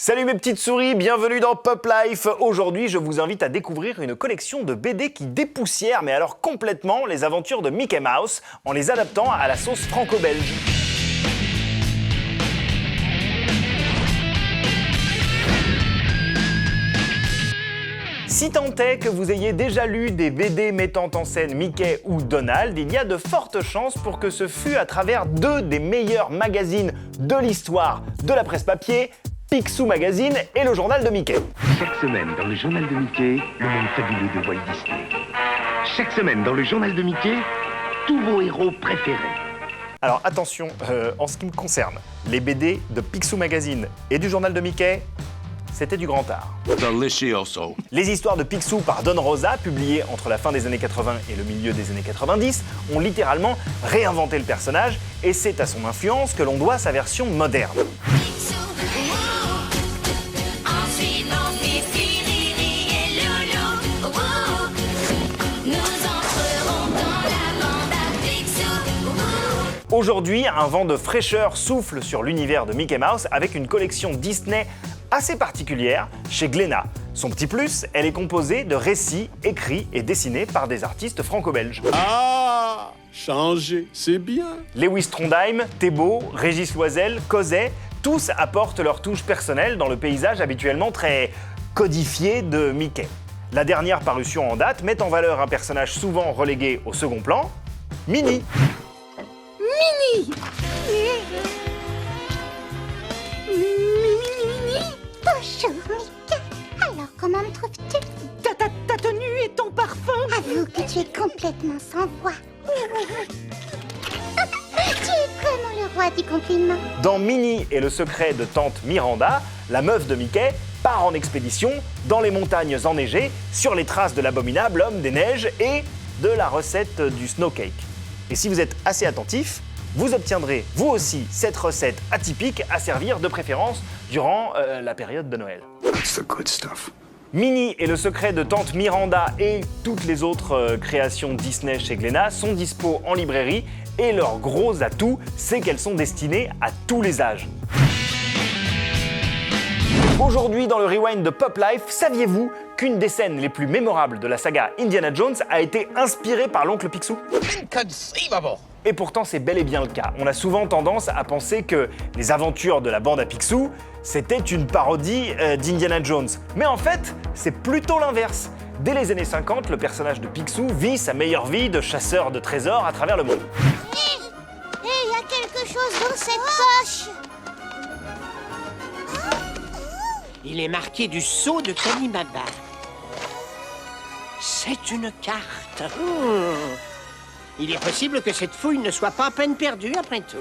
Salut mes petites souris, bienvenue dans Pop Life. Aujourd'hui, je vous invite à découvrir une collection de BD qui dépoussière, mais alors complètement, les aventures de Mickey Mouse en les adaptant à la sauce franco-belge. Si tant est que vous ayez déjà lu des BD mettant en scène Mickey ou Donald, il y a de fortes chances pour que ce fût à travers deux des meilleurs magazines de l'histoire de la presse papier, Picsou Magazine et le journal de Mickey. Chaque semaine dans le journal de Mickey, le monde fabuleux de Walt Disney. Chaque semaine dans le journal de Mickey, tous vos héros préférés. Alors attention, en ce qui me concerne, les BD de Picsou Magazine et du journal de Mickey, c'était du grand art. Delicioso. Les histoires de Picsou par Don Rosa, publiées entre la fin des années 80 et le milieu des années 90, ont littéralement réinventé le personnage et c'est à son influence que l'on doit sa version moderne. Aujourd'hui, un vent de fraîcheur souffle sur l'univers de Mickey Mouse avec une collection Disney assez particulière chez Glénat. Son petit plus, elle est composée de récits écrits et dessinés par des artistes franco-belges. Ah, changer, c'est bien. Lewis Trondheim, Thébault, Régis Loisel, Cosset, tous apportent leur touche personnelle dans le paysage habituellement très codifié de Mickey. La dernière parution en date met en valeur un personnage souvent relégué au second plan, Minnie. Minnie. Bonjour, Mickey. Alors, comment me trouves-tu? Ta tenue et ton parfum. Avoue que tu es complètement sans voix. Tu es vraiment le roi du compliment. Dans Minnie et le secret de tante Miranda, la meuf de Mickey part en expédition dans les montagnes enneigées sur les traces de l'abominable homme des neiges et de la recette du snow cake. Et si vous êtes assez attentif, vous obtiendrez vous aussi cette recette atypique à servir de préférence durant la période de Noël. That's the good stuff. Minnie et le secret de tante Miranda et toutes les autres créations Disney chez Glénat sont dispo en librairie et leur gros atout, c'est qu'elles sont destinées à tous les âges. Aujourd'hui, dans le Rewind de Pop Life, saviez-vous qu'une des scènes les plus mémorables de la saga Indiana Jones a été inspirée par l'oncle Picsou ? Inconceivable! Et pourtant, c'est bel et bien le cas. On a souvent tendance à penser que les aventures de la bande à Picsou, c'était une parodie d'Indiana Jones. Mais en fait, c'est plutôt l'inverse. Dès les années 50, le personnage de Picsou vit sa meilleure vie de chasseur de trésors à travers le monde. Hé, il y a quelque chose dans cette poche. Il est marqué du sceau de Kalimaba. C'est une carte. Il est possible que cette fouille ne soit pas à peine perdue après tout.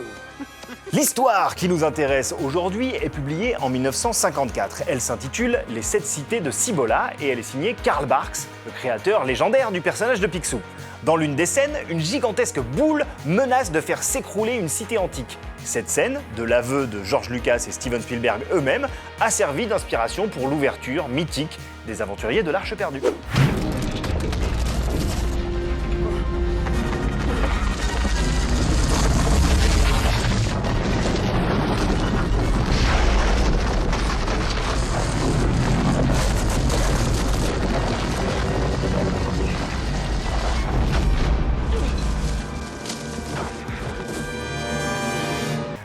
L'histoire qui nous intéresse aujourd'hui est publiée en 1954. Elle s'intitule Les 7 cités de Cibola et elle est signée Carl Barks, le créateur légendaire du personnage de Picsou. Dans l'une des scènes, une gigantesque boule menace de faire s'écrouler une cité antique. Cette scène, de l'aveu de George Lucas et Steven Spielberg eux-mêmes, a servi d'inspiration pour l'ouverture mythique des Aventuriers de l'Arche perdue.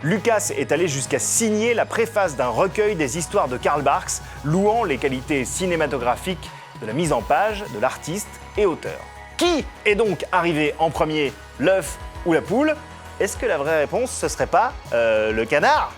Lucas est allé jusqu'à signer la préface d'un recueil des histoires de Carl Barks, louant les qualités cinématographiques de la mise en page de l'artiste et auteur. Qui est donc arrivé en premier, l'œuf ou la poule? Est-ce que la vraie réponse, ce serait pas le canard?